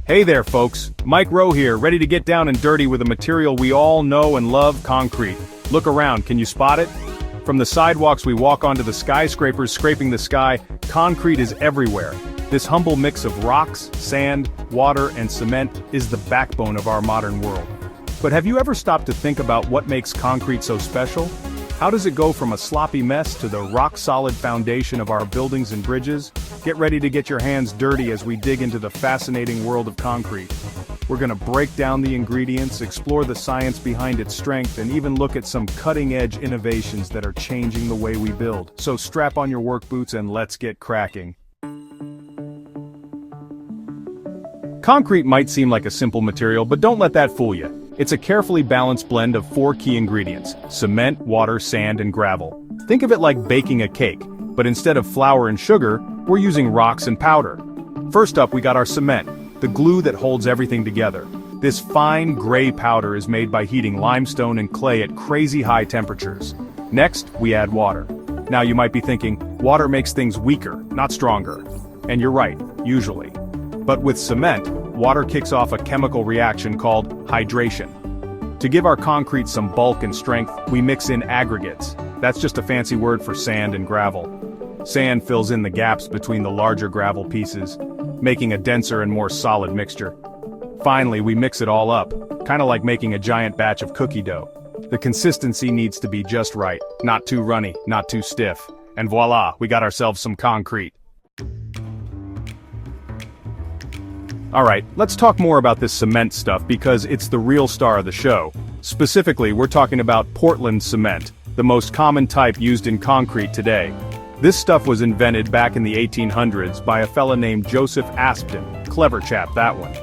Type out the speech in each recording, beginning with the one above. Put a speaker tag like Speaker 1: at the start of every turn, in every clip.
Speaker 1: Hey there, folks. Mike Rowe here, ready to get down and dirty with a material we all know and love, concrete. Look around, can you spot it? From the sidewalks we walk onto the skyscrapers scraping the sky, concrete is everywhere. This humble mix of rocks, sand, water, and cement is the backbone of our modern world. But have you ever stopped to think about what makes concrete so special? How does it go from a sloppy mess to the rock-solid foundation of our buildings and bridges? Get ready to get your hands dirty as we dig into the fascinating world of concrete. We're gonna break down the ingredients, explore the science behind its strength, and even look at some cutting-edge innovations that are changing the way we build. So strap on your work boots and let's get cracking. Concrete might seem like a simple material, but don't let that fool you. It's a carefully balanced blend of 4 key ingredients: cement, water, sand, and gravel. Think of it like baking a cake, but instead of flour and sugar, we're using rocks and powder. First up, we got our cement, the glue that holds everything together. This fine, gray powder is made by heating limestone and clay at crazy high temperatures. Next, we add water. Now you might be thinking, water makes things weaker, not stronger. And you're right, usually. But with cement, water kicks off a chemical reaction called hydration. To give our concrete some bulk and strength, we mix in aggregates. That's just a fancy word for sand and gravel. Sand fills in the gaps between the larger gravel pieces, making a denser and more solid mixture. Finally, we mix it all up, kind of like making a giant batch of cookie dough. The consistency needs to be just right, not too runny, not too stiff. And voila, we got ourselves some concrete. Alright, let's talk more about this cement stuff because it's the real star of the show. Specifically, we're talking about Portland cement, the most common type used in concrete today. This stuff was invented back in the 1800s by a fella named Joseph Aspdin. Clever chap, that one.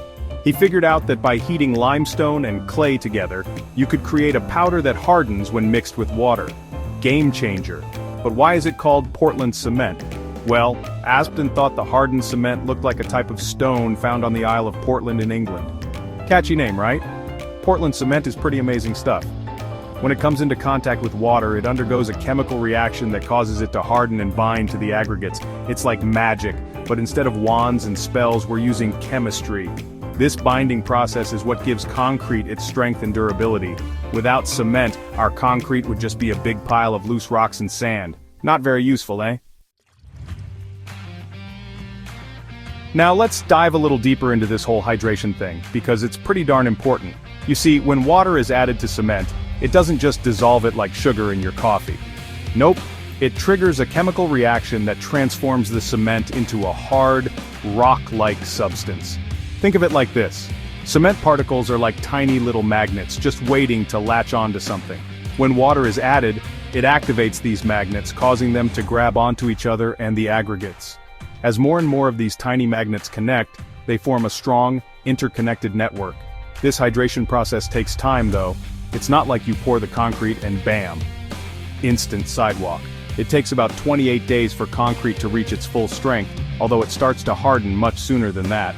Speaker 1: He figured out that by heating limestone and clay together, you could create a powder that hardens when mixed with water. Game changer. But why is it called Portland cement? Well, Aspdin thought the hardened cement looked like a type of stone found on the Isle of Portland in England. Catchy name, right? Portland cement is pretty amazing stuff. When it comes into contact with water, it undergoes a chemical reaction that causes it to harden and bind to the aggregates. It's like magic, but instead of wands and spells, we're using chemistry. This binding process is what gives concrete its strength and durability. Without cement, our concrete would just be a big pile of loose rocks and sand. Not very useful, eh? Now let's dive a little deeper into this whole hydration thing, because it's pretty darn important. You see, when water is added to cement, it doesn't just dissolve it like sugar in your coffee. Nope, it triggers a chemical reaction that transforms the cement into a hard, rock-like substance. Think of it like this. Cement particles are like tiny little magnets just waiting to latch onto something. When water is added, it activates these magnets, causing them to grab onto each other and the aggregates. As more and more of these tiny magnets connect, they form a strong, interconnected network. This hydration process takes time though. It's not like you pour the concrete and bam, instant sidewalk. It takes about 28 days for concrete to reach its full strength, although it starts to harden much sooner than that.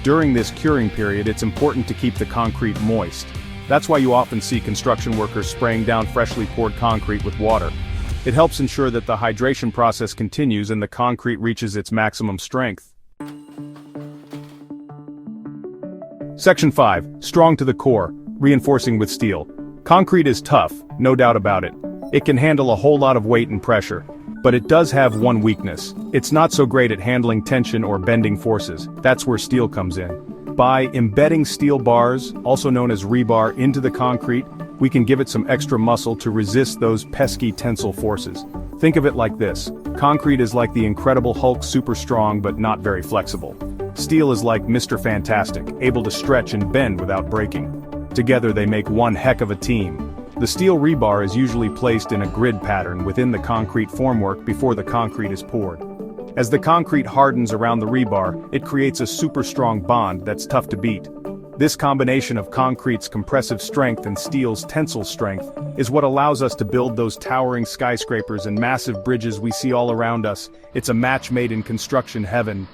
Speaker 1: During this curing period, it's important to keep the concrete moist. That's why you often see construction workers spraying down freshly poured concrete with water. It helps ensure that the hydration process continues and the concrete reaches its maximum strength. Section 5. Strong to the core, reinforcing with steel. Concrete is tough, no doubt about it. It can handle a whole lot of weight and pressure. But it does have one weakness. It's not so great at handling tension or bending forces. That's where steel comes in. By embedding steel bars, also known as rebar, into the concrete, we can give it some extra muscle to resist those pesky tensile forces. Think of it like this. Concrete is like the Incredible Hulk, super strong but not very flexible. Steel is like Mr. Fantastic, able to stretch and bend without breaking. Together they make one heck of a team. The steel rebar is usually placed in a grid pattern within the concrete formwork before the concrete is poured. As the concrete hardens around the rebar, it creates a super strong bond that's tough to beat. This combination of concrete's compressive strength and steel's tensile strength is what allows us to build those towering skyscrapers and massive bridges we see all around us. It's a match made in construction heaven.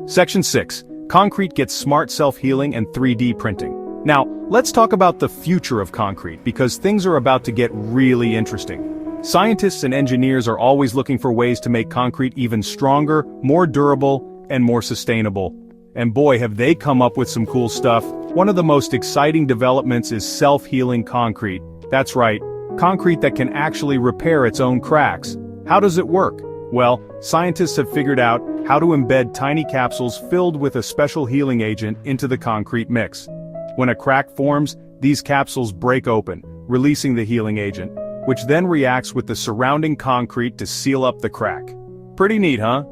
Speaker 1: Section 6. Concrete gets smart self-healing and 3D printing. Now, let's talk about the future of concrete because things are about to get really interesting. Scientists and engineers are always looking for ways to make concrete even stronger, more durable, and more sustainable. And boy, have they come up with some cool stuff. One of the most exciting developments is self-healing concrete. That's right, concrete that can actually repair its own cracks. How does it work? Well, scientists have figured out how to embed tiny capsules filled with a special healing agent into the concrete mix. When a crack forms, these capsules break open, releasing the healing agent, which then reacts with the surrounding concrete to seal up the crack. Pretty neat, huh?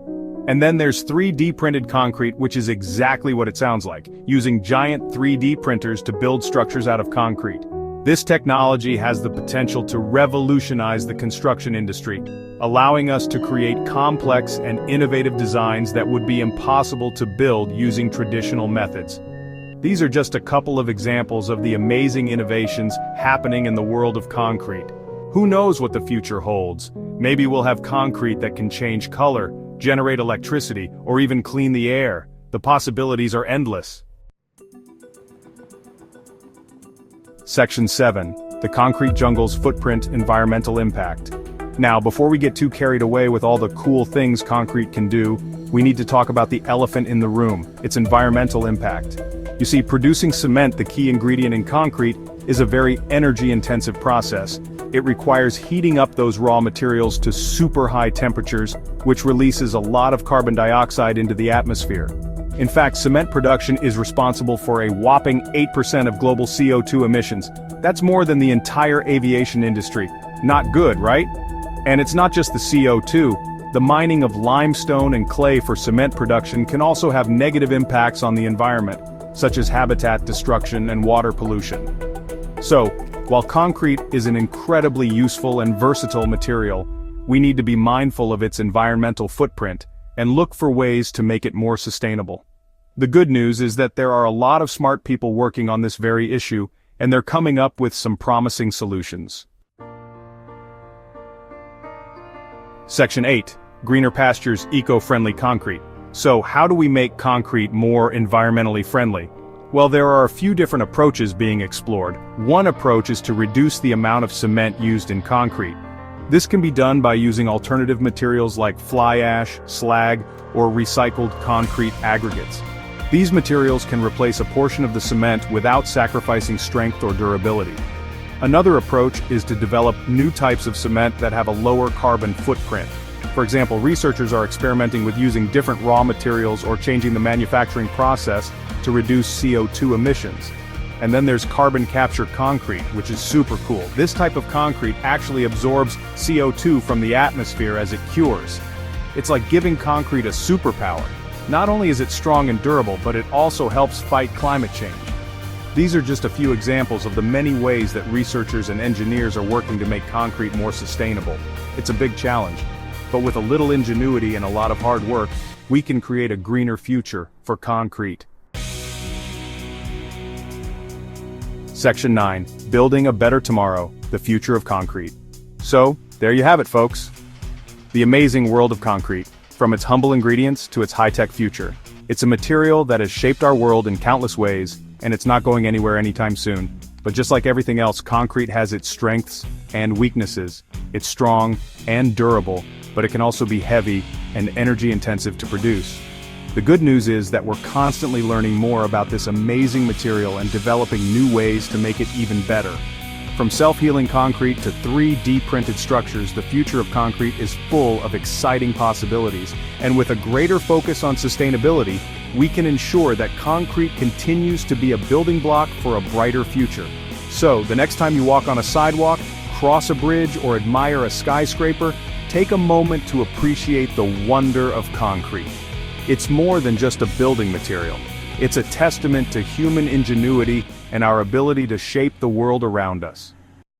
Speaker 1: And then there's 3D printed concrete, which is exactly what it sounds like, using giant 3D printers to build structures out of concrete. This technology has the potential to revolutionize the construction industry, allowing us to create complex and innovative designs that would be impossible to build using traditional methods. These are just a couple of examples of the amazing innovations happening in the world of concrete. Who knows what the future holds? Maybe we'll have concrete that can change color, generate electricity, or even clean the air. The possibilities are endless. Section 7. The concrete jungle's footprint, environmental impact. Now, before we get too carried away with all the cool things concrete can do, we need to talk about the elephant in the room, its environmental impact. You see, producing cement, the key ingredient in concrete, is a very energy-intensive process. It requires heating up those raw materials to super high temperatures, which releases a lot of carbon dioxide into the atmosphere. In fact, cement production is responsible for a whopping 8% of global CO2 emissions. That's more than the entire aviation industry. Not good, right? And it's not just the CO2. The mining of limestone and clay for cement production can also have negative impacts on the environment, such as habitat destruction and water pollution. So, while concrete is an incredibly useful and versatile material, we need to be mindful of its environmental footprint and look for ways to make it more sustainable. The good news is that there are a lot of smart people working on this very issue, and they're coming up with some promising solutions. Section 8. Greener pastures, eco-friendly concrete. So, how do we make concrete more environmentally friendly? Well, there are a few different approaches being explored. One approach is to reduce the amount of cement used in concrete. This can be done by using alternative materials like fly ash, slag, or recycled concrete aggregates. These materials can replace a portion of the cement without sacrificing strength or durability. Another approach is to develop new types of cement that have a lower carbon footprint. For example, researchers are experimenting with using different raw materials or changing the manufacturing process to reduce CO2 emissions. And then there's carbon capture concrete, which is super cool. This type of concrete actually absorbs CO2 from the atmosphere as it cures. It's like giving concrete a superpower. Not only is it strong and durable, but it also helps fight climate change. These are just a few examples of the many ways that researchers and engineers are working to make concrete more sustainable. It's a big challenge, but with a little ingenuity and a lot of hard work, we can create a greener future for concrete. Section 9. Building a better tomorrow, the future of concrete. So, there you have it, folks. The amazing world of concrete, from its humble ingredients to its high-tech future. It's a material that has shaped our world in countless ways, and it's not going anywhere anytime soon. But just like everything else, concrete has its strengths and weaknesses. It's strong and durable, but it can also be heavy and energy-intensive to produce. The good news is that we're constantly learning more about this amazing material and developing new ways to make it even better. From self-healing concrete to 3D printed structures, the future of concrete is full of exciting possibilities. And with a greater focus on sustainability, we can ensure that concrete continues to be a building block for a brighter future. So, the next time you walk on a sidewalk, cross a bridge, or admire a skyscraper, take a moment to appreciate the wonder of concrete. It's more than just a building material. It's a testament to human ingenuity and our ability to shape the world around us.